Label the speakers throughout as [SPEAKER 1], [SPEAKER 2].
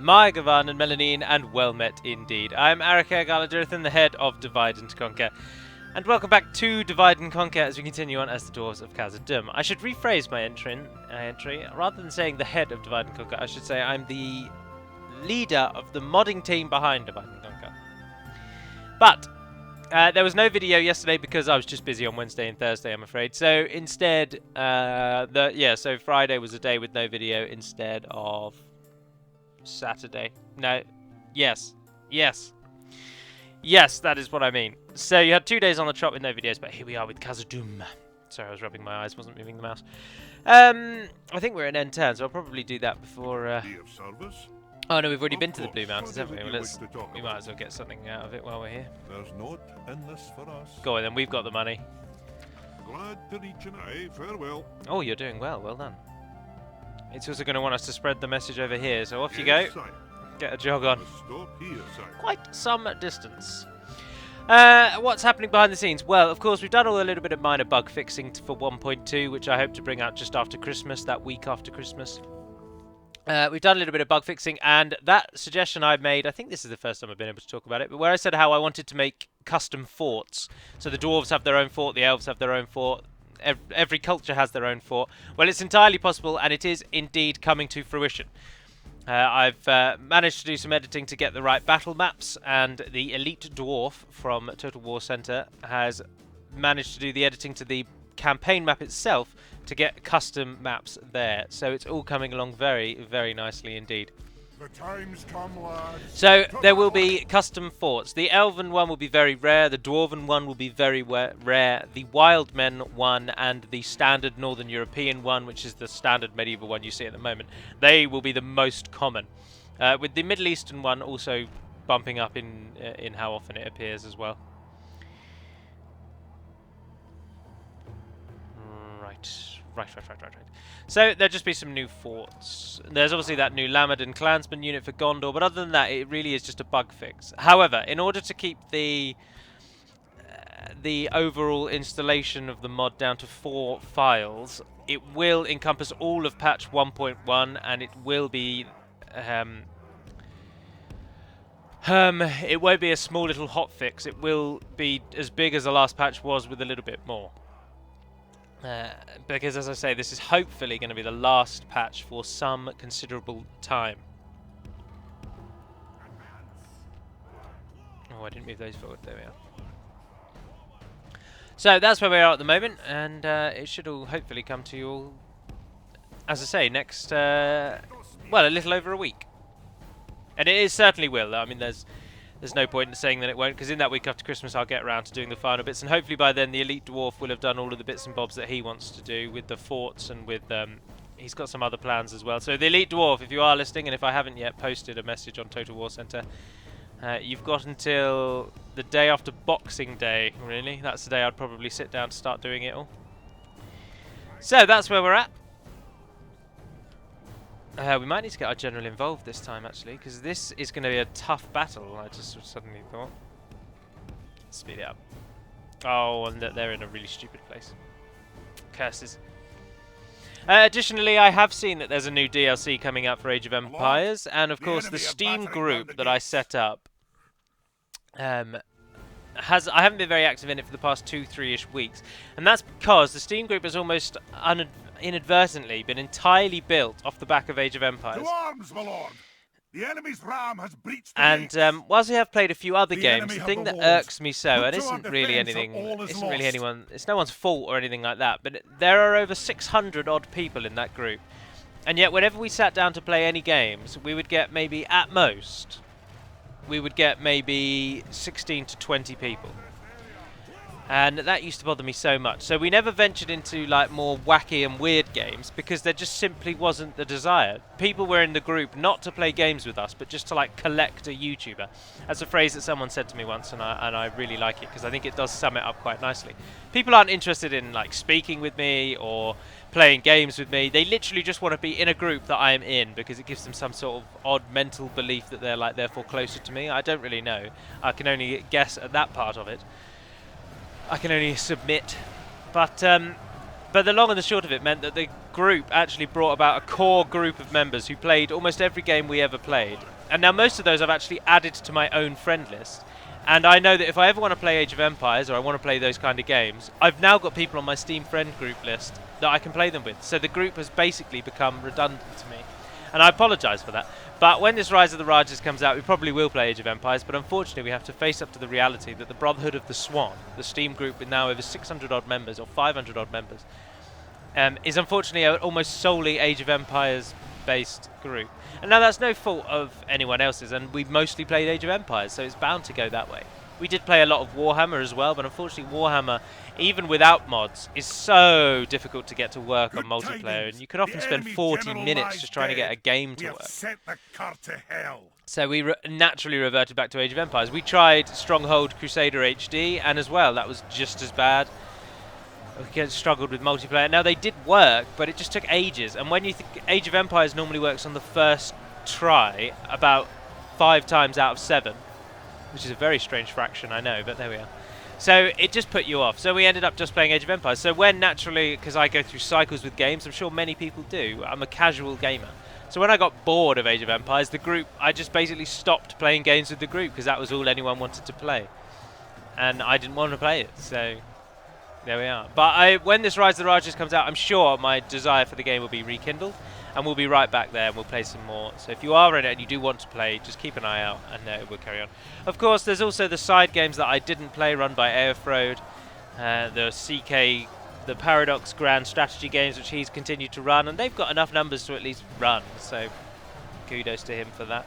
[SPEAKER 1] My Gavan and Melanine, and well met indeed. I'm Arika Galadurthan, the head of Divide and Conquer, and welcome back to Divide and Conquer as we continue on as the Dwarves of Khazad-dûm. I should rephrase my entry. Rather than saying the head of Divide and Conquer, I should say I'm the leader of the modding team behind Divide and Conquer. But there was no video yesterday because I was just busy on Wednesday and Thursday, I'm afraid. So instead, so Friday was a day with no video instead of Saturday. No, yes, that is what I mean. So you had 2 days on the trot with no videos, but here we are with Khazad-dûm. Sorry, I was rubbing my eyes, wasn't moving the mouse. I think we're in end turn, so I'll probably do that before. Oh no, we've already been to the Blue Mountains, haven't we? Well, we might as well get something out of it while we're here.
[SPEAKER 2] There's naught in this for us.
[SPEAKER 1] Go on then, we've got the money.
[SPEAKER 2] Glad to reach an eye. Farewell.
[SPEAKER 1] Oh, you're doing well. Well done. It's also going to want us to spread the message over here, so off you go. Get a jog on. Quite some distance. What's happening behind the scenes? Well, of course, we've done a little bit of minor bug fixing for 1.2, which I hope to bring out just after Christmas, that week after Christmas. We've done a little bit of bug fixing, and that suggestion I made, I think this is the first time I've been able to talk about it, but where I said how I wanted to make custom forts. So the dwarves have their own fort, the elves have their own fort, every culture has their own fort. Well, it's entirely possible, and it is indeed coming to fruition. I've managed to do some editing to get the right battle maps, and the elite dwarf from Total War Center has managed to do the editing to the campaign map itself to get custom maps there. So it's all coming along very, very nicely indeed.
[SPEAKER 2] The time's come, lads.
[SPEAKER 1] So there will be custom forts. The elven one will be very rare, the dwarven one will be very rare, the wild men one and the standard northern European one, which is the standard medieval one you see at the moment, they will be the most common. With the Middle Eastern one also bumping up in how often it appears as well. Right. So there'll just be some new forts. There's obviously that new Lamadin Clansman unit for Gondor, but other than that, it really is just a bug fix. However, in order to keep the overall installation of the mod down to 4 files, it will encompass all of patch 1.1, and it will be it won't be a small little hotfix. It will be as big as the last patch was, with a little bit more. Because, as I say, this is hopefully going to be the last patch for some considerable time. Oh, I didn't move those forward. There we are. So that's where we are at the moment, and it should all hopefully come to you all, as I say, next, well, a little over a week. And it certainly will. I mean, there's no point in saying that it won't, because in that week after Christmas I'll get around to doing the final bits, and hopefully by then the elite dwarf will have done all of the bits and bobs that he wants to do with the forts, and with he's got some other plans as well. So the elite dwarf, if you are listening, and if I haven't yet posted a message on Total War Center, you've got until the day after Boxing Day, really. That's the day I'd probably sit down to start doing it all. So that's where we're at. We might need to get our general involved this time, actually, because this is going to be a tough battle, I just suddenly thought. Speed it up. Oh, and they're in a really stupid place. Curses. Additionally, I have seen that there's a new DLC coming out for Age of Empires, and of course the Steam group that I set up I haven't been very active in it for the past 2-3-ish weeks, and that's because the Steam group has almost inadvertently been entirely built off the back of Age of Empires.
[SPEAKER 2] To arms, my lord. The enemy's ram has breached the
[SPEAKER 1] and
[SPEAKER 2] gates.
[SPEAKER 1] Whilst we have played a few other games, the thing that irks me so, and
[SPEAKER 2] Put to
[SPEAKER 1] isn't
[SPEAKER 2] our
[SPEAKER 1] really
[SPEAKER 2] defence
[SPEAKER 1] anything,
[SPEAKER 2] or all is
[SPEAKER 1] it's no one's fault or anything like that, but there are over 600 odd people in that group, and yet whenever we sat down to play any games, we would get maybe, at most, we would get maybe 16 to 20 people. And that used to bother me so much. So we never ventured into like more wacky and weird games because there just simply wasn't the desire. People were in the group not to play games with us, but just to like collect a YouTuber. That's a phrase that someone said to me once, and I really like it because I think it does sum it up quite nicely. People aren't interested in like speaking with me or playing games with me. They literally just want to be in a group that I am in because it gives them some sort of odd mental belief that they're like therefore closer to me. I don't really know. I can only guess at that part of it. I can only submit, but But the long and the short of it meant that the group actually brought about a core group of members who played almost every game we ever played. And now most of those I've actually added to my own friend list. And I know that if I ever want to play Age of Empires, or I want to play those kind of games, I've now got people on my Steam friend group list that I can play them with. So the group has basically become redundant to me. And I apologise for that. But when this Rise of the Rajas comes out, we probably will play Age of Empires, but unfortunately we have to face up to the reality that the Brotherhood of the Swan, the Steam group with now over 600 odd members, or 500 odd members, is unfortunately almost solely Age of Empires based group. And now that's no fault of anyone else's, and we've mostly played Age of Empires, so it's bound to go that way. We did play a lot of Warhammer as well, but unfortunately Warhammer, even without mods, is so difficult to get to work on multiplayer, and you can often spend 40 minutes just trying to get a game to work. So we naturally reverted back to Age of Empires. We tried Stronghold Crusader HD, and as well, that was just as bad. We struggled with multiplayer. Now they did work, but it just took ages. And when you think Age of Empires normally works on the first try, about 5 times out of 7, which is a very strange fraction, I know, but there we are. So it just put you off. So we ended up just playing Age of Empires. So when naturally, because I go through cycles with games, I'm sure many people do. I'm a casual gamer. So when I got bored of Age of Empires, the group, I just basically stopped playing games with the group because that was all anyone wanted to play. And I didn't want to play it, so there we are. But when this Rise of the Rajas comes out, I'm sure my desire for the game will be rekindled, and we'll be right back there and we'll play some more. So if you are in it and you do want to play, just keep an eye out and we'll carry on. Of course, there's also the side games that I didn't play, run by Aerofrode, the CK, the Paradox Grand Strategy games, which he's continued to run, and they've got enough numbers to at least run, so kudos to him for that.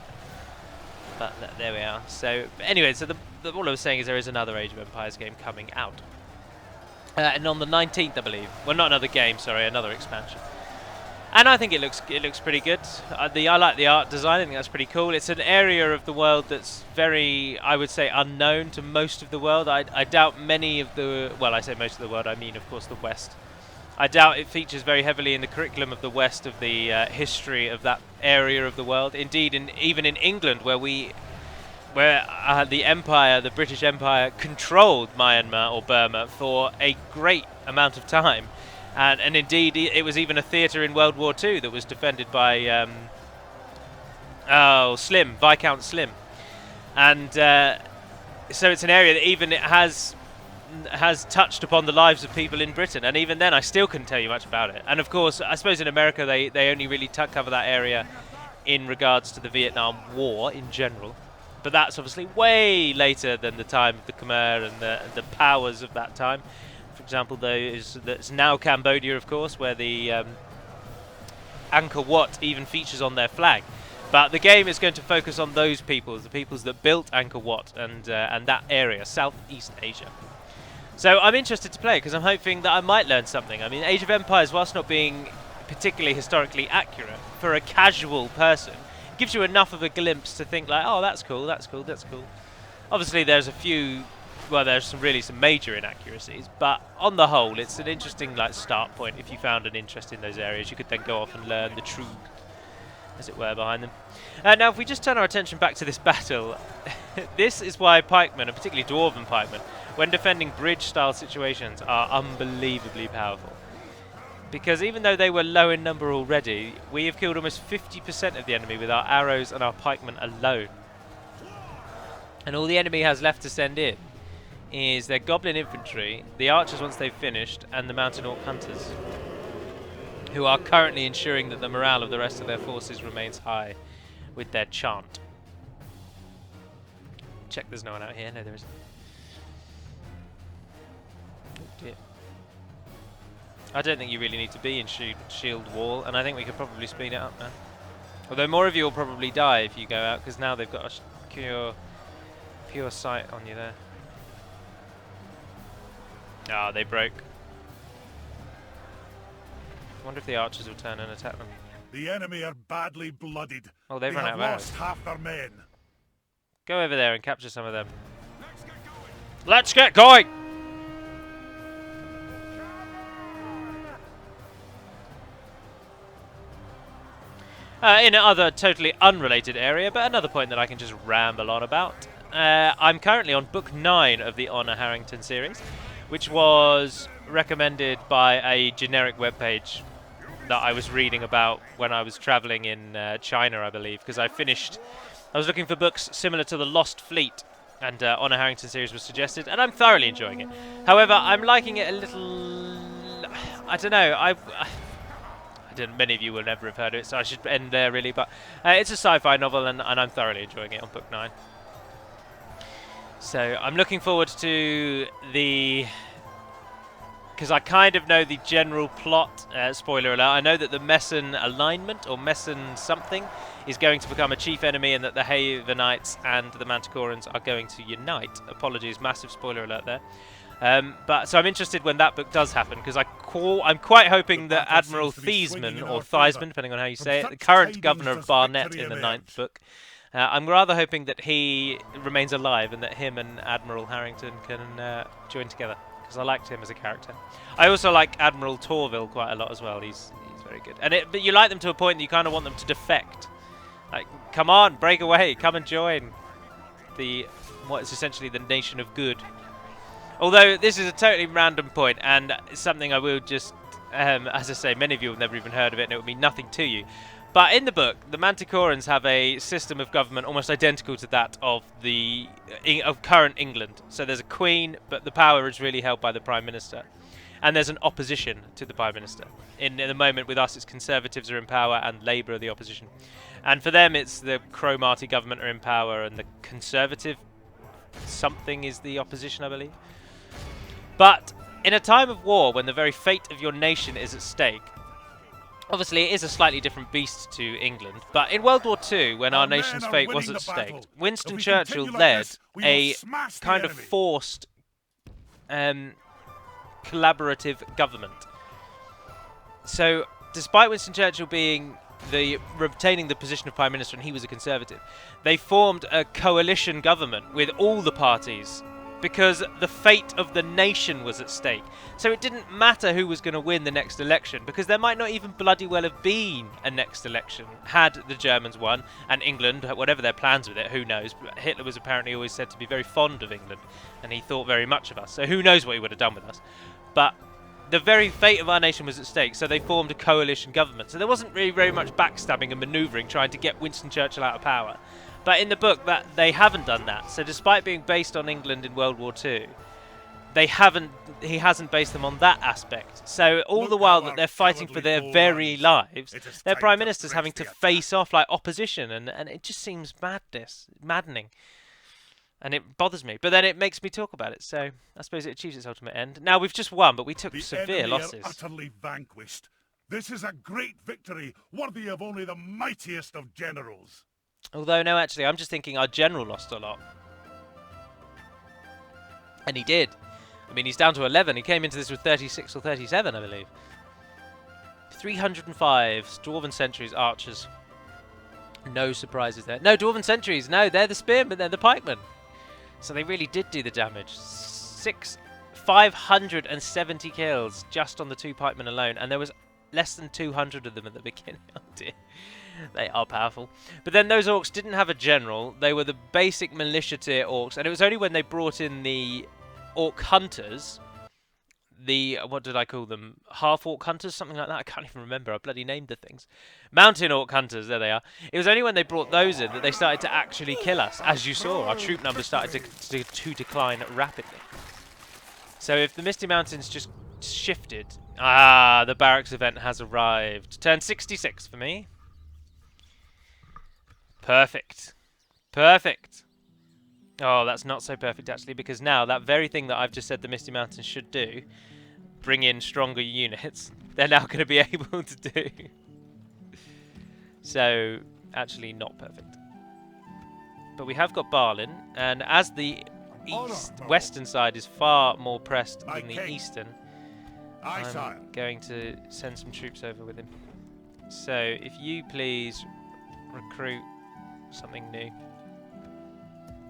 [SPEAKER 1] But there we are. So anyway, so all I was saying is there is another Age of Empires game coming out. And on the 19th, I believe. Well, not another game, sorry, another expansion. And I think it looks pretty good. I like the art design. I think that's pretty cool. It's an area of the world that's very, I would say, unknown to most of the world. I doubt many of the, well, I say most of the world, I mean, of course, the West. I doubt it features very heavily in the curriculum of the West of the history of that area of the world. Indeed, even in England, where the Empire, the British Empire, controlled Myanmar or Burma for a great amount of time. And indeed, it was even a theatre in World War II that was defended by Slim, Viscount Slim. And so it's an area that even it has touched upon the lives of people in Britain. And even then, I still couldn't tell you much about it. And of course, I suppose in America, they only really cover that area in regards to the Vietnam War in general. But that's obviously way later than the time of the Khmer and the powers of that time. For example, that's now Cambodia, of course, where the Angkor Wat even features on their flag. But the game is going to focus on those peoples, the peoples that built Angkor Wat and that area, Southeast Asia. So I'm interested to play it because I'm hoping that I might learn something. I mean, Age of Empires, whilst not being particularly historically accurate, for a casual person, gives you enough of a glimpse to think like, oh, that's cool, that's cool, that's cool. Obviously, there's a few, well, there's some major inaccuracies, but on the whole, it's an interesting start point. If you found an interest in those areas, you could then go off and learn the truth, as it were, behind them. Now, if we just turn our attention back to this battle, this is why pikemen, and particularly dwarven pikemen, when defending bridge-style situations, are unbelievably powerful. Because even though they were low in number already, we have killed almost 50% of the enemy with our arrows and our pikemen alone. And all the enemy has left to send in is their goblin infantry, the archers once they've finished, and the mountain orc hunters, who are currently ensuring that the morale of the rest of their forces remains high with their chant. Check there's no one out here. No, there isn't. Oh dear. I don't think you really need to be in shield wall, and I think we could probably speed it up now. Although more of you will probably die if you go out, because now they've got a pure sight on you there. Ah, they broke. I wonder if the archers will turn and attack them.
[SPEAKER 2] The enemy are badly blooded.
[SPEAKER 1] Oh, they've run out of arrows.
[SPEAKER 2] Lost half their men.
[SPEAKER 1] Go over there and capture some of them. Let's get going! In another totally unrelated area, but another point that I can just ramble on about. I'm currently on book 9 of the Honor Harrington series, which was recommended by a generic webpage that I was reading about when I was traveling in China, I believe, because I was looking for books similar to The Lost Fleet, and Honor Harrington series was suggested, and I'm thoroughly enjoying it. However, I'm liking it a little... I don't know, many of you will never have heard of it, so I should end there really, but it's a sci-fi novel, and I'm thoroughly enjoying it on book 9. So I'm looking forward to the... because I kind of know the general plot, spoiler alert, I know that the Messan alignment, or Messan something, is going to become a chief enemy, and that the Havenites and the Manticorans are going to unite. Apologies, massive spoiler alert there. So I'm interested when that book does happen, because I'm quite hoping that Admiral Theisman, or Theisman, depending on how you say it, the current governor of Barnet in the 9th book, I'm rather hoping that he remains alive and that him and Admiral Harrington can join together, because I liked him as a character. I also like Admiral Torville quite a lot as well. He's very good. But you like them to a point that you kind of want them to defect. Like, come on, break away, come and join what is essentially the nation of good. Although this is a totally random point, and it's something I will just, as I say, many of you have never even heard of it, and it will mean nothing to you. But in the book, the Manticorans have a system of government almost identical to that of current England. So there's a queen, but the power is really held by the Prime Minister. And there's an opposition to the Prime Minister. In the moment with us, it's Conservatives are in power and Labour are the opposition. And for them, it's the Cromarty government are in power and the Conservative something is the opposition, I believe. But in a time of war, when the very fate of your nation is at stake, obviously it is a slightly different beast to England, but in World War II, when our nation's fate was at stake, Winston Churchill led a kind of forced collaborative government. So, despite Winston Churchill retaining the position of Prime Minister, and he was a Conservative, they formed a coalition government with all the parties, because the fate of the nation was at stake. So it didn't matter who was going to win the next election, because there might not even bloody well have been a next election had the Germans won, and England, whatever their plans with it, who knows. Hitler was apparently always said to be very fond of England, and he thought very much of us, so who knows what he would have done with us. But the very fate of our nation was at stake, so they formed a coalition government. So there wasn't really very much backstabbing and manoeuvring trying to get Winston Churchill out of power. But in the book, they haven't done that. So despite being based on England in World War II, he hasn't based them on that aspect. So all the while that they're fighting for their very lives, their Prime Minister's having to face off like opposition, and it just seems maddening. And it bothers me. But then it makes me talk about it, so I suppose it achieves its ultimate end. Now, we've just won, but we took severe losses.
[SPEAKER 2] Are utterly vanquished. This is a great victory, worthy of only the mightiest of generals.
[SPEAKER 1] Although, no, actually, I'm just thinking our general lost a lot. And he did. I mean, he's down to 11. He came into this with 36 or 37, I believe. 305 Dwarven Sentries, Archers. No surprises there. No, Dwarven Sentries. No, they're the Spearmen. They're the Pikemen. So they really did do the damage. 570 kills just on the 2 pikemen alone, and there was less than 200 of them at the beginning. Oh dear. They are powerful. But then those orcs didn't have a general. They were the basic militia tier orcs, and it was only when they brought in the orc hunters, what did I call them? Half orc hunters, something like that. I can't even remember. I bloody named the things. Mountain orc hunters, there they are. It was only when they brought those in that they started to actually kill us. As you saw, our troop numbers started to decline rapidly. So if the Misty Mountains just shifted... Ah, the barracks event has arrived. Turn 66 for me. Perfect. Perfect. Oh, that's not so perfect, actually, because now that very thing that I've just said the Misty Mountains should do, bring in stronger units, they're now going to be able to do. So, actually not perfect. But we have got Barlin, and as the western side is far more pressed than the eastern, I'm going to send some troops over with him. So, if you please recruit something new.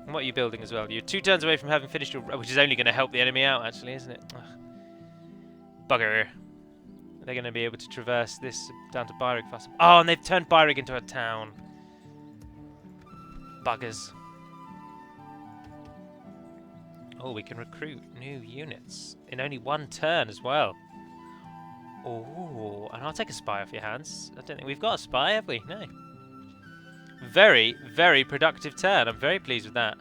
[SPEAKER 1] And what are you building as well? You're 2 turns away from having finished your... Which is only going to help the enemy out, actually, isn't it? Ugh. Bugger. They're going to be able to traverse this down to Baruk fast. Oh, and they've turned Baruk into a town. Buggers. Oh, we can recruit new units in only one turn as well. Oh, and I'll take a spy off your hands. I don't think we've got a spy, have we? No. Very, very productive turn. I'm very pleased with that.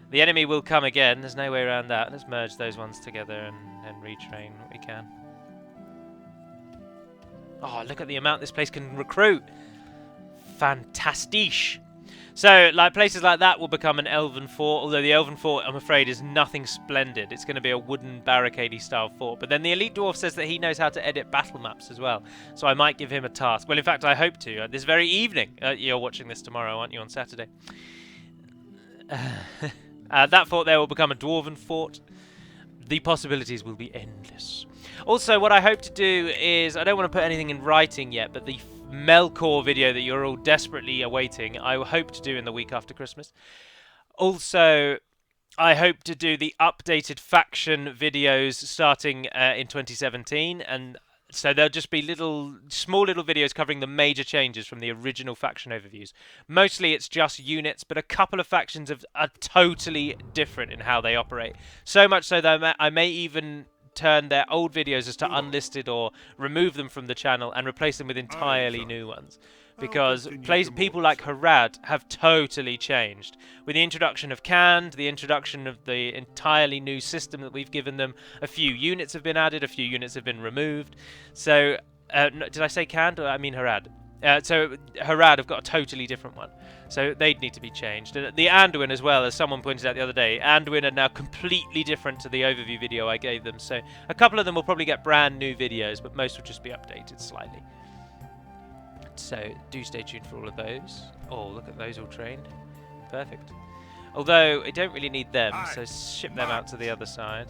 [SPEAKER 1] The enemy will come again. There's no way around that. Let's merge those ones together and retrain what we can. Oh, look at the amount this place can recruit. Fantastic. So, like, places like that will become an elven fort, although the elven fort, I'm afraid, is nothing splendid. It's going to be a wooden barricade-y style fort. But then the elite dwarf says that he knows how to edit battle maps as well. So I might give him a task. Well, in fact, I hope to. This very evening. You're watching this tomorrow, aren't you, on Saturday? That fort there will become a dwarven fort. The possibilities will be endless. Also, what I hope to do is, I don't want to put anything in writing yet, but the Melkor video that you're all desperately awaiting, I hope to do in the week after Christmas. Also, I hope to do the updated faction videos starting in 2017, and so there'll just be small little videos covering the major changes from the original faction overviews. Mostly it's just units, but a couple of factions are totally different in how they operate. So much so that I may even turn their old videos as to unlisted or remove them from the channel and replace them with entirely new ones. Because people like Harad have totally changed. With the introduction of Canned, the introduction of the entirely new system that we've given them, a few units have been added, a few units have been removed. So, did I say Canned? Or I mean Harad. So Harad have got a totally different one. So they'd need to be changed. And the Anduin as well, as someone pointed out the other day, Anduin are now completely different to the overview video I gave them. So a couple of them will probably get brand new videos, but most will just be updated slightly. So do stay tuned for all of those. Oh, look at those all trained. Perfect. Although I don't really need them, so ship them out to the other side.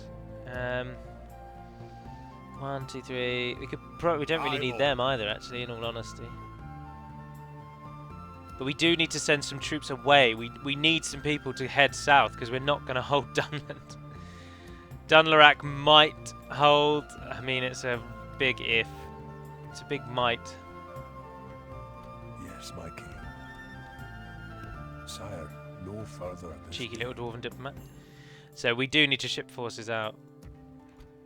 [SPEAKER 1] 1, 2, 3. We don't really need them either, actually, in all honesty. But we do need to send some troops away. We need some people to head south because we're not going to hold Dunland. Dunlarak might hold. I mean, it's a big if. It's a big might.
[SPEAKER 3] Yes, my king. Sire, no further at this
[SPEAKER 1] Cheeky little dwarven diplomat. So we do need to ship forces out.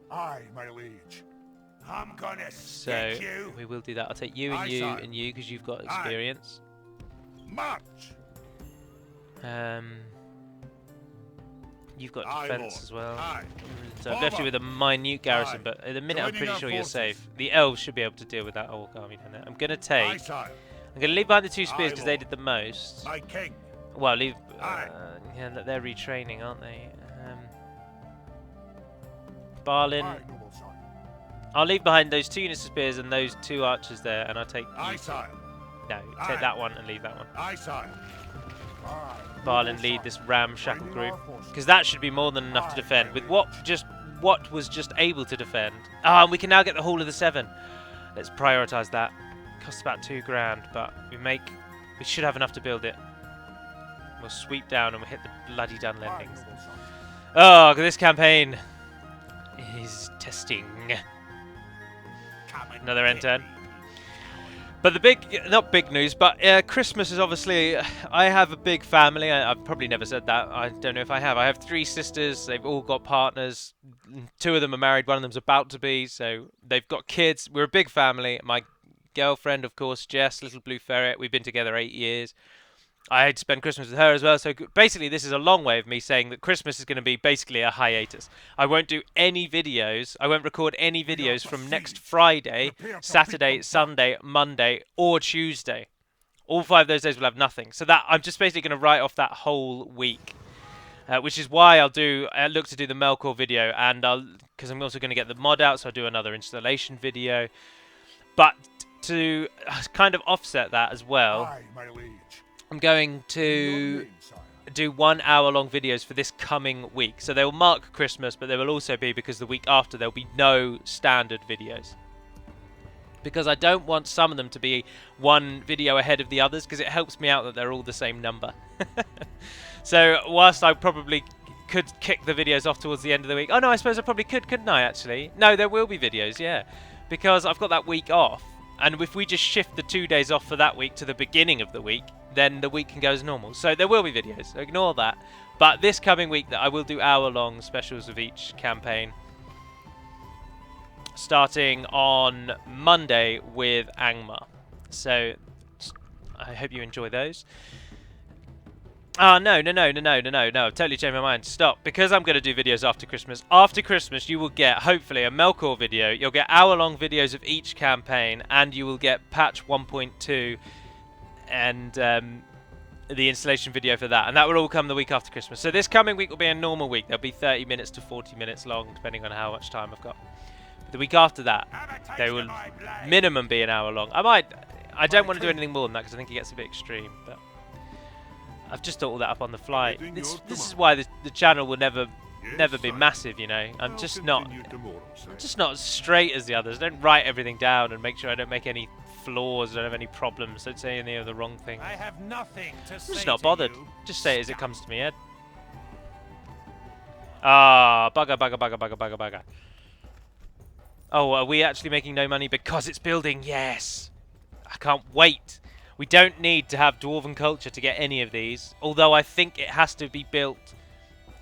[SPEAKER 2] Aye, my liege. I'm gonna
[SPEAKER 1] so we will do that. I'll take you and you and you because you've got experience.
[SPEAKER 2] March.
[SPEAKER 1] You've got defense as well. So I've left you with a minute garrison, but at the minute I'm pretty sure you're safe. The elves should be able to deal with that orc army down there. I'm gonna take. I'm gonna leave behind the 2 spears because they did the most.
[SPEAKER 2] My king.
[SPEAKER 1] Well, leave. Yeah, they're retraining, aren't they? Barlin. I'll leave behind those 2 units of spears and those 2 archers there, and I'll take. No, take that one and leave that one. Barlin lead this ramshackle group, because that should be more than enough to defend. With what was just able to defend. Ah, and we can now get the Hall of the Seven. Let's prioritise that. Costs about 2 grand, but we should have enough to build it. We'll sweep down and we'll hit the bloody Dunlendings. Oh, this campaign is testing. Another end turn. But the not big news, but Christmas is obviously, I have a big family. I've probably never said that. I don't know if I have. I have 3 sisters. They've all got partners. 2 of them are married. 1 of them's about to be. So they've got kids. We're a big family. My girlfriend, of course, Jess, Little Blue Ferret. We've been together 8 years. I had to spend Christmas with her as well. So basically, this is a long way of me saying that Christmas is going to be basically a hiatus. I won't do any videos. I won't record any videos from next Friday, Saturday, Sunday, Monday, or Tuesday. All 5 of those days will have nothing. So that I'm just basically going to write off that whole week, which is why I'll look to do the Melkor video, and because I'm also going to get the mod out, so I'll do another installation video. But to kind of offset that as well. I'm going to do 1 hour-long videos for this coming week. So they will mark Christmas, but they will also be because the week after there will be no standard videos. Because I don't want some of them to be 1 video ahead of the others, because it helps me out that they're all the same number. So whilst I probably could kick the videos off towards the end of the week. Oh no, I suppose I probably could, couldn't I, actually? No, there will be videos, yeah. Because I've got that week off. And if we just shift the 2 days off for that week to the beginning of the week, then the week can go as normal. So there will be videos, so ignore that. But this coming week, I will do hour-long specials of each campaign. Starting on Monday with Angmar. So I hope you enjoy those. Oh, no, I've totally changed my mind. Stop. Because I'm going to do videos after Christmas. After Christmas, you will get, hopefully, a Melkor video. You'll get hour-long videos of each campaign. And you will get patch 1.2 and the installation video for that. And that will all come the week after Christmas. So this coming week will be a normal week. They'll be 30 minutes to 40 minutes long, depending on how much time I've got. But the week after that, they will minimum be an hour long. I don't want to do anything more than that because I think it gets a bit extreme. But I've just thought all that up on the fly. This is why the channel will never be massive, you know. I'm just not as straight as the others. I don't write everything down and make sure I don't make any flaws, don't have any problems, don't say any of the wrong things.
[SPEAKER 4] I have nothing to say.
[SPEAKER 1] I'm just not bothered. Just say it as it comes to me, Ed. Ah, bugger. Oh, are we actually making no money because it's building? Yes! I can't wait. We don't need to have Dwarven culture to get any of these, although I think it has to be built.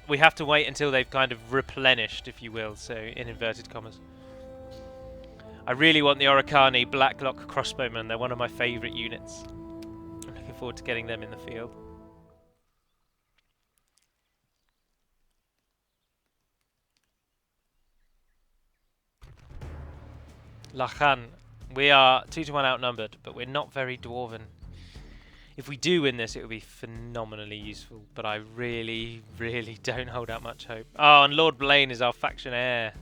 [SPEAKER 1] We have to wait until they've kind of replenished, if you will, so in inverted commas. I really want the Oricani Blacklock crossbowmen. They're one of my favourite units. I'm looking forward to getting them in the field. Lachan. We are 2-to-1 outnumbered, but we're not very dwarven. If we do win this, it will be phenomenally useful, but I really don't hold out much hope. Oh, and Lord Blaine is our faction heir.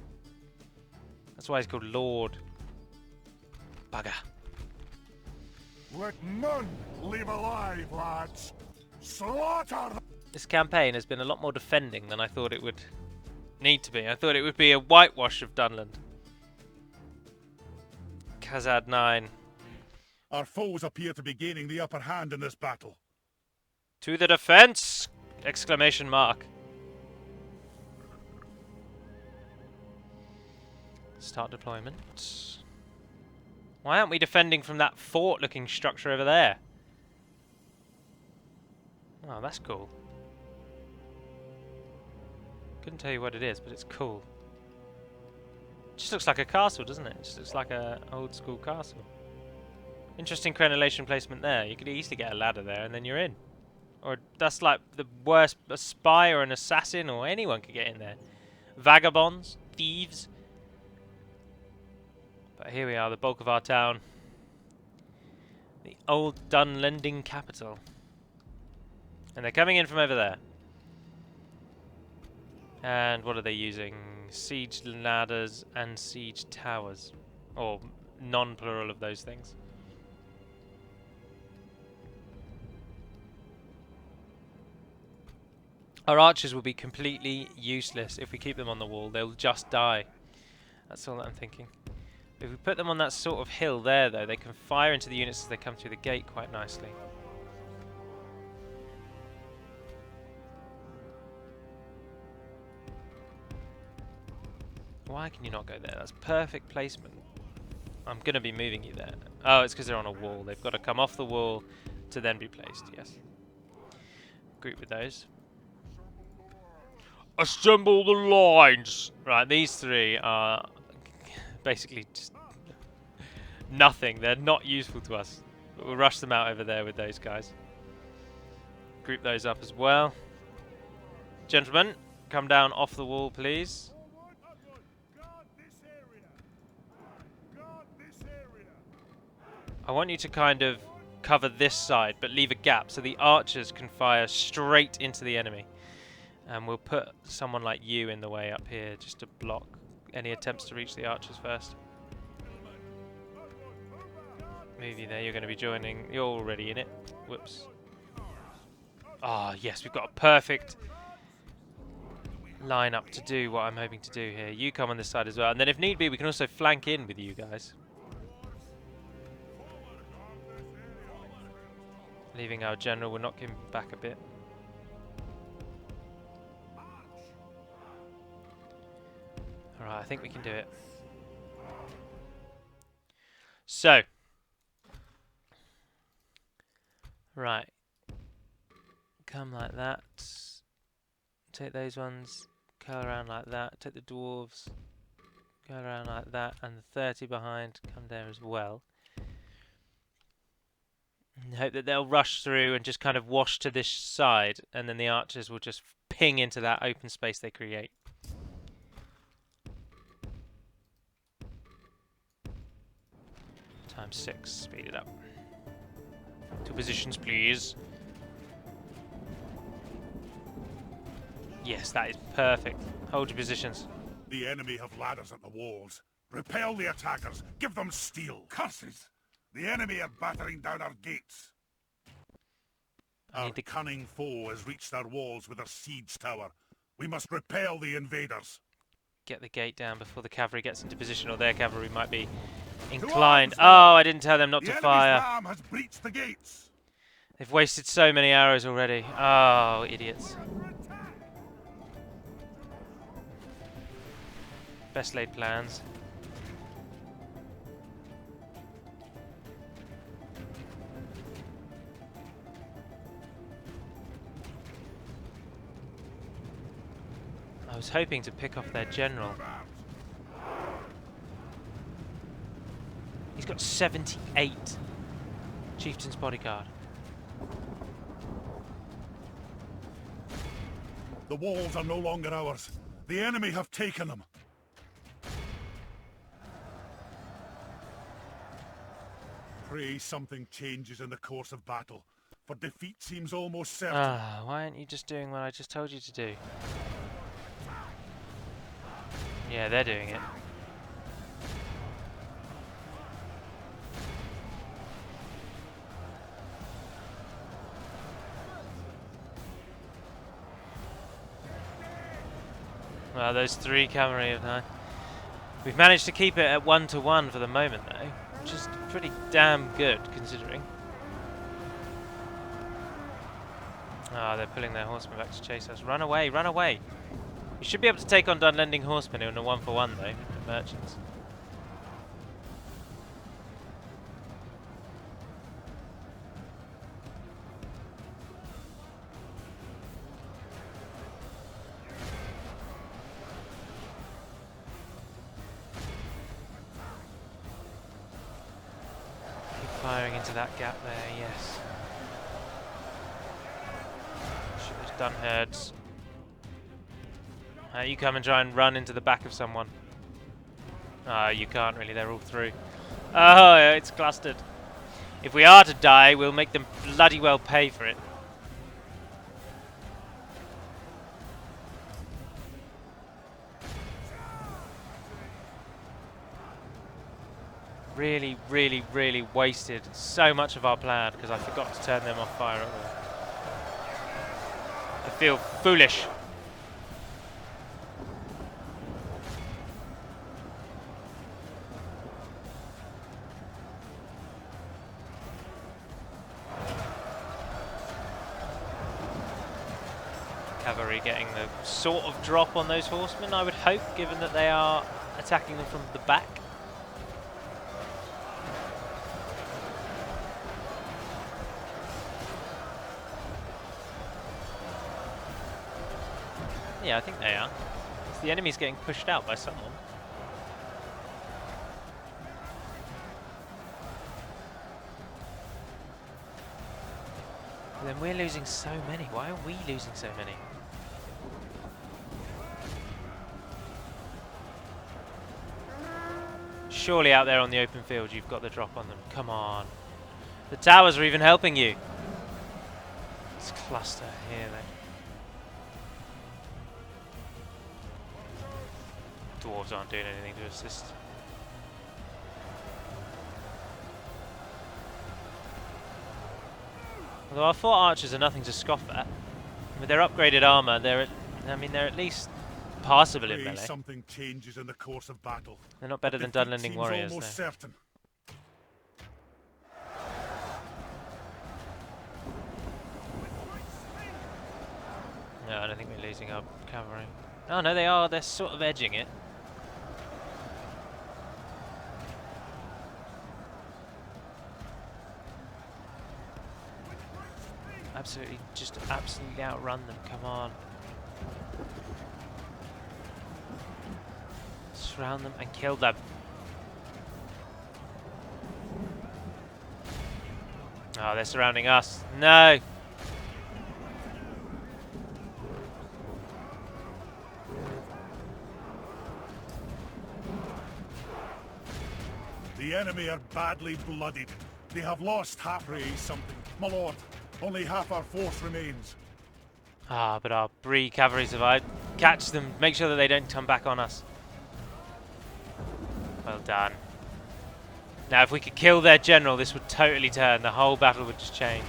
[SPEAKER 1] That's why he's called Lord. Bugger.
[SPEAKER 2] Let none live alive, lads. Slaughter!
[SPEAKER 1] This campaign has been a lot more defending than I thought it would need to be. I thought it would be a whitewash of Dunland. Khazad 9.
[SPEAKER 2] Our foes appear to be gaining the upper hand in this battle.
[SPEAKER 1] To the defense! Exclamation mark. Start deployment. Why aren't we defending from that fort-looking structure over there? Oh, that's cool. Couldn't tell you what it is, but it's cool. Just looks like a castle, doesn't it? It just looks like an old school castle. Interesting crenellation placement there. You could easily get a ladder there and then you're in. Or that's like the worst, a spy or an assassin or anyone could get in there. Vagabonds, thieves. But here we are, the bulk of our town. The old Dunlending capital. And they're coming in from over there. And what are they using? Siege ladders and siege towers. Or non-plural of those things. Our archers will be completely useless if we keep them on the wall. They'll just die. That's all that I'm thinking. If we put them on that sort of hill there, though, they can fire into the units as they come through the gate quite nicely. Why can you not go there? That's perfect placement. I'm going to be moving you there. Oh, it's because they're on a wall. They've got to come off the wall to then be placed. Yes. Group with those. Assemble the lines! Right, these three are basically just nothing. They're not useful to us. But we'll rush them out over there with those guys. Group those up as well. Gentlemen, come down off the wall, please. I want you to kind of cover this side, but leave a gap so the archers can fire straight into the enemy. And we'll put someone like you in the way up here just to block any attempts to reach the archers first. Move you there, you're going to be joining. You're already in it. Whoops. Ah, yes, we've got a perfect line up to do what I'm hoping to do here. You come on this side as well. And then if need be, we can also flank in with you guys. Leaving our general, we'll knock him back a bit. Alright, I think we can do it. So, Right. Come like that. Take those ones. Curl around like that. Take the dwarves. Go around like that. And the 30 behind. Come there as well. And hope that they'll rush through and just kind of wash to this side. And then the archers will just ping into that open space they create. Times 6. Speed it up. To positions, please. Yes, that is perfect. Hold your positions.
[SPEAKER 2] The enemy have ladders at the walls. Repel the attackers. Give them steel. Curses! The enemy are battering down our gates. Our cunning foe has reached our walls with a siege tower. We must repel the invaders.
[SPEAKER 1] Get the gate down before the cavalry gets into position, or their cavalry might be inclined. Oh, I didn't tell them not to fire.
[SPEAKER 2] The enemy's ram has breached the gates.
[SPEAKER 1] They've wasted so many arrows already. Oh, idiots. Best laid plans. I was hoping to pick off their general. He's got 78 chieftain's bodyguard.
[SPEAKER 2] The walls are no longer ours. The enemy have taken them. Pray something changes in the course of battle, for defeat seems almost certain.
[SPEAKER 1] Ah, why aren't you just doing what I just told you to do? Yeah, they're doing it. Well, those 3 cavalry of 9. We've managed to keep it at 1-to-1 for the moment, though, which is pretty damn good, considering. Ah, they're pulling their horsemen back to chase us. Run away, run away! You should be able to take on Dunlending horsemen in a 1-for-1, though, with the merchants. Firing into that gap there, yes. Shoot those dun herds. You come and try and run into the back of someone. You can't really, they're all through. Oh, it's clustered. If we are to die, we'll make them bloody well pay for it. Really, really, really wasted so much of our plan because I forgot to turn them off fire at all. I feel foolish. Cavalry getting the sort of drop on those horsemen, I would hope, given that they are attacking them from the back. Yeah, I think they are. The enemy's getting pushed out by someone. But then we're losing so many. Why are we losing so many? Surely out there on the open field you've got the drop on them. Come on. The towers are even helping you. Let's cluster here then. Dwarves aren't doing anything to assist. Although our 4 archers are nothing to scoff at. With their upgraded armor, they're at least passable in melee.
[SPEAKER 2] Something changes in the course of battle.
[SPEAKER 1] They're not better than Dunlending warriors, though.
[SPEAKER 2] Certain.
[SPEAKER 1] No, I don't think we're losing our cavalry. Oh no, they are. They're sort of edging it. just absolutely outrun them. Come on. Surround them and kill them. Oh, they're surrounding us. No!
[SPEAKER 2] The enemy are badly bloodied. They have lost half something. My lord, only half our force remains.
[SPEAKER 1] Ah, but our Bree cavalry survived. Catch them. Make sure that they don't come back on us. Well done. Now, if we could kill their general, this would totally turn. The whole battle would just change.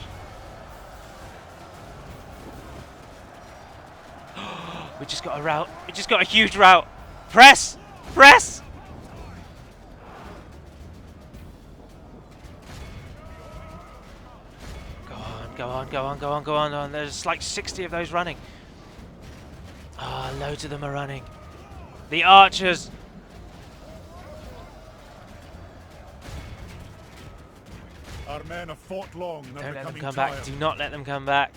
[SPEAKER 1] We just got a rout. We just got a huge rout. Press! Press! Go on, go on, go on, go on, go on, go on. There's like 60 of those running. Ah, loads of them are running. The archers!
[SPEAKER 2] Our men have fought long.
[SPEAKER 1] Don't let them come back. Do not let them come back.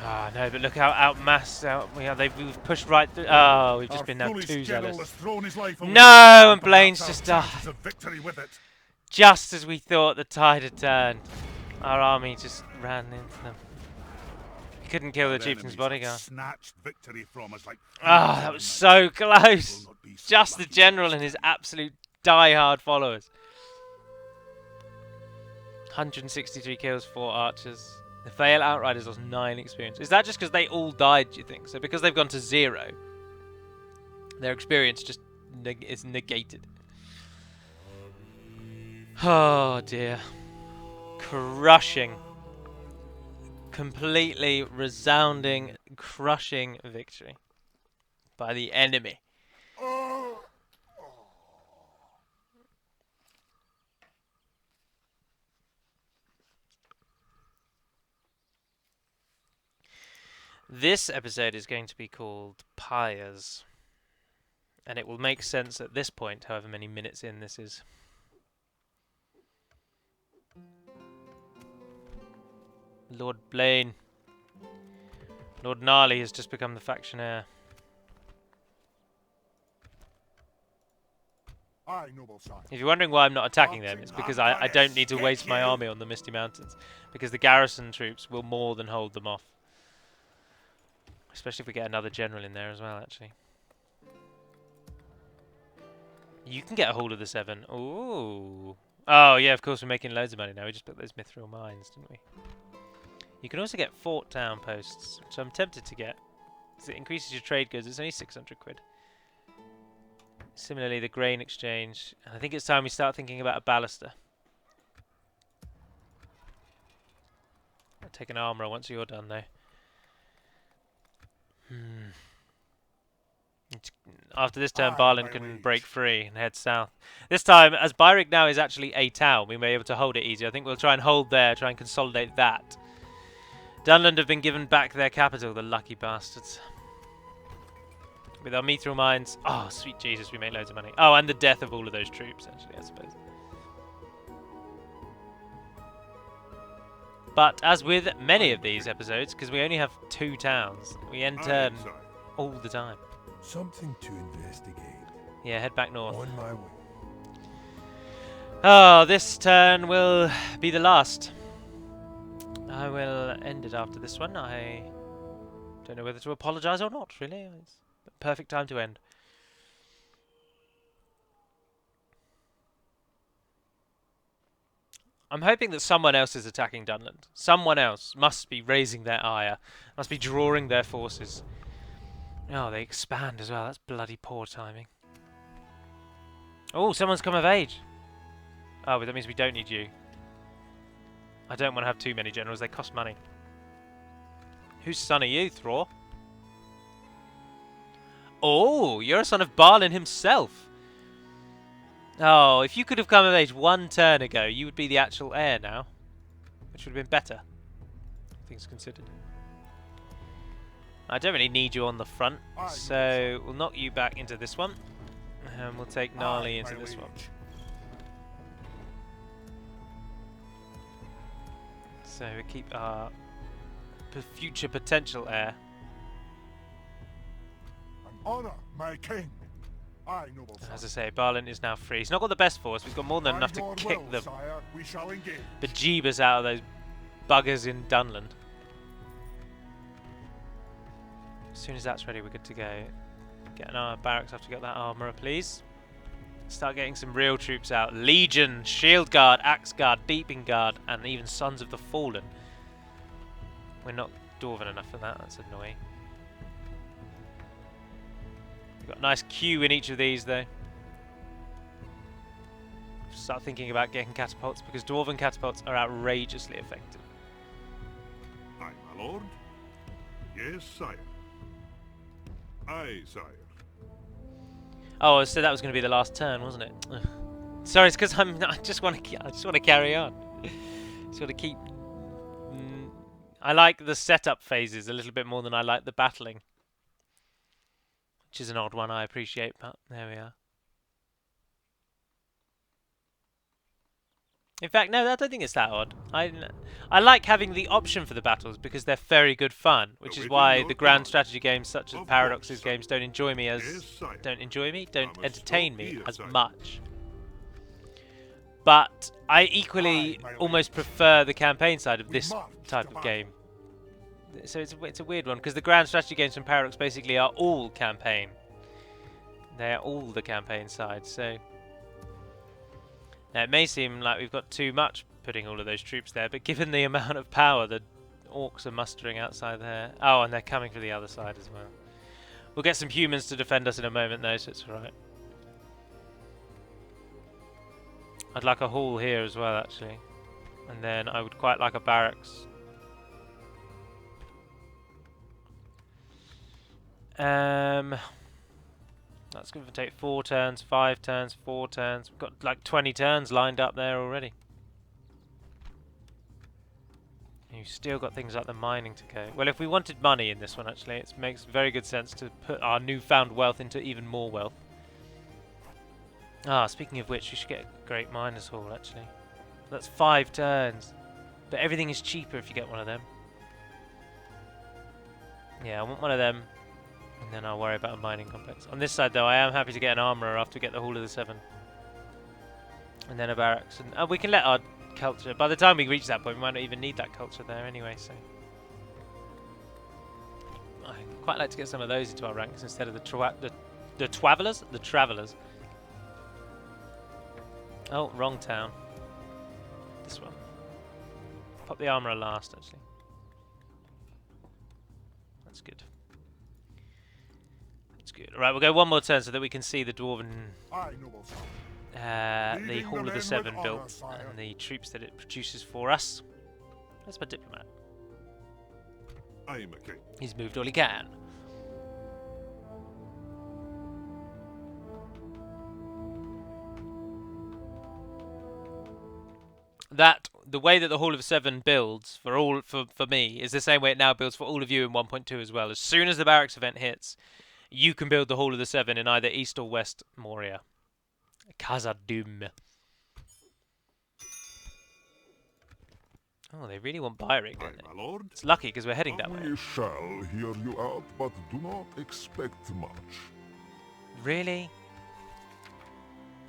[SPEAKER 1] Ah, no, but look how outmassed we are. We've pushed right through. Oh, we've just been now too zealous. No, and Blaine's just died. Just as we thought the tide had turned, our army just ran into them. Couldn't kill the chieftain's bodyguard. Ah, that was so close. Just the general and his absolute die-hard followers. 163 kills, 4 archers. The Vale Outriders lost 9 experience. Is that just because they all died, do you think? So because they've gone to 0, their experience just is negated. Oh dear. Crushing. Completely resounding, crushing victory by the enemy. This episode is going to be called Pyres, and it will make sense at this point, however many minutes in this is. Lord Blaine. Lord Gnarly has just become the faction heir. If you're wondering why I'm not attacking them, it's because I don't need to waste my army on the Misty Mountains. Because the garrison troops will more than hold them off. Especially if we get another general in there as well, actually. You can get a hold of the 7. Ooh. Oh, yeah, of course we're making loads of money now. We just put those mithril mines, didn't we? You can also get fort town posts, which I'm tempted to get. Because it increases your trade goods. It's only 600 quid. Similarly, the grain exchange. I think it's time we start thinking about a baluster. I'll take an armourer once you're done, though. After this turn, Barlin can break free and head south. This time, as Baruk now is actually a town, we may be able to hold it easier. I think we'll try and hold there, try and consolidate that. Dunland have been given back their capital, the lucky bastards. With our mithril mines. Oh, sweet Jesus, we make loads of money. Oh, and the death of all of those troops, actually, I suppose. But as with many of these episodes, because we only have 2 towns, we end turn all the time.
[SPEAKER 3] Something to investigate.
[SPEAKER 1] Yeah, head back north.
[SPEAKER 3] On my way.
[SPEAKER 1] Oh, this turn will be the last. I will end it after this one. I don't know whether to apologise or not, really. It's the perfect time to end. I'm hoping that someone else is attacking Dunland. Someone else must be raising their ire, must be drawing their forces. Oh, they expand as well. That's bloody poor timing. Oh, someone's come of age. Oh, but that means we don't need you. I don't want to have too many generals. They cost money. Whose son are you, Thror? Oh, you're a son of Barlin himself. Oh, if you could have come of age 1 turn ago, you would be the actual heir now. Which would have been better. Things considered. I don't really need you on the front, so we'll knock you back into this one, and we'll take Gnarly into this one. So we keep our future potential heir.
[SPEAKER 2] An honor, my king.
[SPEAKER 1] As I say, Barlin is now free. He's not got the best force. We've got more than enough to kick the bejeebus out of those buggers in Dunland. As soon as that's ready, we're good to go. Get our barracks up to get that armourer, please. Start getting some real troops out. Legion, Shield Guard, Axe Guard, Deeping Guard, and even Sons of the Fallen. We're not Dwarven enough for that. That's annoying. We've got a nice queue in each of these, though. Start thinking about getting catapults, because Dwarven catapults are outrageously effective.
[SPEAKER 2] Aye, my lord. Yes, sire. Aye, sire.
[SPEAKER 1] Oh, so that was going to be the last turn, wasn't it? Ugh. Sorry, it's because I just want to carry on. Just want to keep. I like the setup phases a little bit more than I like the battling. Which is an odd one, I appreciate, but there we are. In fact, no, I don't think it's that odd. I like having the option for the battles because they're very good fun, which is why the grand strategy games such as Paradox's games don't entertain me as much. But I equally almost prefer the campaign side of this type of game. So it's a weird one because the grand strategy games from Paradox basically are all campaign. They are all the campaign side. So now, it may seem like we've got too much putting all of those troops there, but given the amount of power the orcs are mustering outside there, oh, and they're coming from the other side as well. We'll get some humans to defend us in a moment though, so it's alright. I'd like a hall here as well, actually, and then I would quite like a barracks. That's going to take 4 turns, 5 turns, 4 turns. We've got like 20 turns lined up there already. You've still got things like the mining to go. Well, if we wanted money in this one, actually, it makes very good sense to put our newfound wealth into even more wealth. Ah, speaking of which, we should get a great miners hall, actually. That's 5 turns. But everything is cheaper if you get one of them. Yeah, I want one of them. And then I'll worry about a mining complex. On this side, though, I am happy to get an armourer after we get the Hall of the Seven. And then a barracks. And we can let our culture... By the time we reach that point, we might not even need that culture there anyway, so... I'd quite like to get some of those into our ranks instead of the Twavelers? The Travellers. Oh, wrong town. This one. Pop the armourer last, actually. That's good. Good. Right, we'll go one more turn so that we can see the Dwarven, the Hall of the Seven built, and the troops that it produces for us. That's my diplomat. He's moved all he can. The way that the Hall of the Seven builds for me is the same way it now builds for all of you in 1.2 as well. As soon as the barracks event hits, you can build the Hall of the Seven in either East or West Moria. Khazad-dûm. Oh, they really want Baruk, don't they?
[SPEAKER 2] My lord.
[SPEAKER 1] It's lucky because we're heading that way.
[SPEAKER 3] We shall hear you out, but do not expect much.
[SPEAKER 1] Really?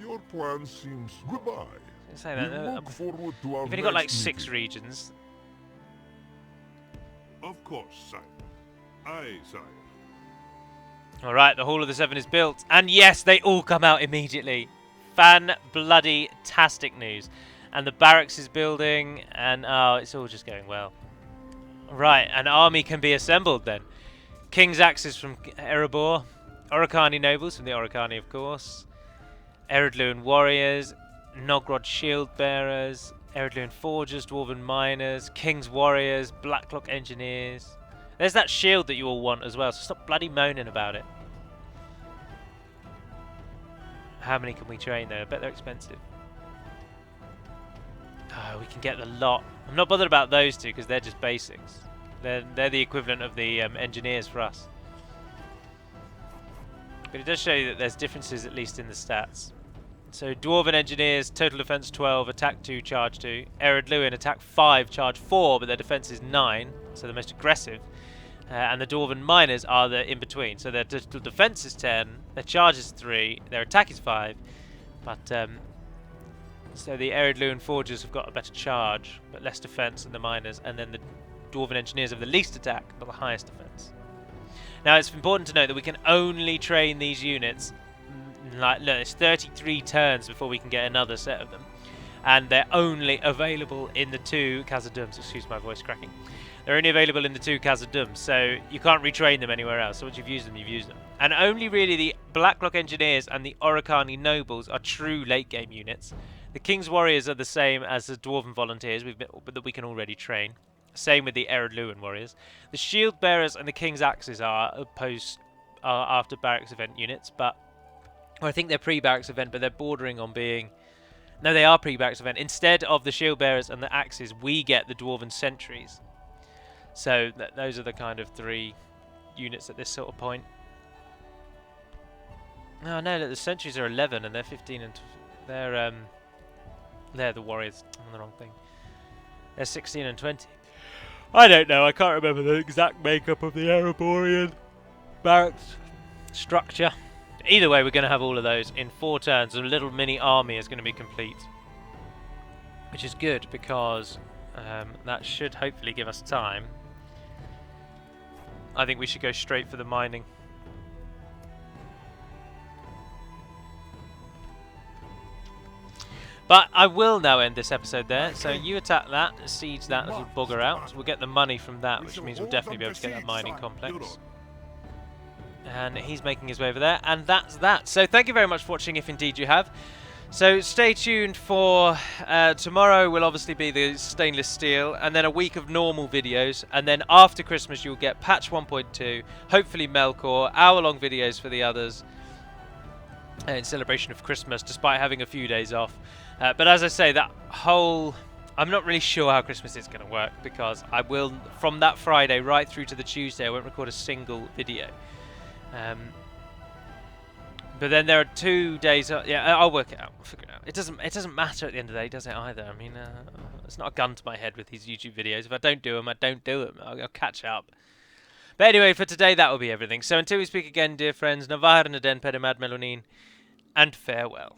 [SPEAKER 3] Your plan seems goodbye.
[SPEAKER 1] Say that.
[SPEAKER 3] Look forward to our
[SPEAKER 1] You've only got like
[SPEAKER 3] next
[SPEAKER 1] 6
[SPEAKER 3] meeting.
[SPEAKER 1] regions.
[SPEAKER 2] Of course, sire. Aye, sire.
[SPEAKER 1] Alright, the Hall of the Seven is built. And yes, they all come out immediately. Fan-bloody-tastic news. And the barracks is building, and oh, it's all just going well. Right, an army can be assembled then. King's Axes from Erebor. Oricani nobles from the Oricani, of course. Eredluan warriors. Nogrod shield bearers. Eredluan forgers, Dwarven miners. King's warriors. Blacklock engineers. There's that shield that you all want as well, so stop bloody moaning about it. How many can we train though? I bet they're expensive. Oh, we can get the lot. I'm not bothered about those two because they're just basics. They're the equivalent of the engineers for us. But it does show you that there's differences, at least in the stats. So Dwarven Engineers, total defense 12, attack 2, charge 2. Ered Luin, attack 5, charge 4, but their defense is 9, so the most aggressive. And the Dwarven Miners are the in-between. So their total defense is 10, their charge is 3, their attack is 5. But, so the Ered Luin Forgers have got a better charge, but less defense than the Miners. And then the Dwarven Engineers have the least attack, but the highest defense. Now it's important to note that we can only train these units, like, look, it's 33 turns before we can get another set of them. And they're only available in the 2 Khazad-dûms. Excuse my voice cracking. They're only available in the 2 Khazad-dûms, so you can't retrain them anywhere else. So once you've used them, you've used them. And only really the Blacklock Engineers and the Oricani Nobles are true late game units. The King's Warriors are the same as the Dwarven Volunteers, but that we can already train. Same with the Ered Luin Warriors. The Shield Bearers and the King's Axes are after Barracks Event units, but or I think they're pre-Barracks Event, but they're bordering on being... No, they are pre-Barracks Event. Instead of the Shield Bearers and the Axes, we get the Dwarven Sentries. So those are the kind of 3 units at this sort of point. Oh no, look, the Sentries are 11 and they're 15 and... They're the Warriors. I'm on the wrong thing. They're 16 and 20. I don't know, I can't remember the exact makeup of the Ereborian barracks structure. Either way, we're going to have all of those in 4 turns. A little mini army is going to be complete. Which is good, because that should hopefully give us time. I think we should go straight for the mining. But I will now end this episode there. So you attack that, siege that little bugger out. We'll get the money from that, which means we'll definitely be able to get that mining complex. And he's making his way over there, and that's that. So thank you very much for watching, if indeed you have. So stay tuned for tomorrow will obviously be the stainless steel, and then a week of normal videos, and then after Christmas you'll get patch 1.2, hopefully Melkor, hour-long videos for the others in celebration of Christmas, despite having a few days off. But as I say, that whole... I'm not really sure how Christmas is going to work, because I will, from that Friday right through to the Tuesday, I won't record a single video. But then there are 2 days. Yeah, I'll work it out. I'll figure it out. It doesn't matter at the end of the day, does it? Either. I mean, it's not a gun to my head with these YouTube videos. If I don't do them, I don't do them. I'll catch up. But anyway, for today, that will be everything. So until we speak again, dear friends, Navar na den pedemad melonin, and farewell.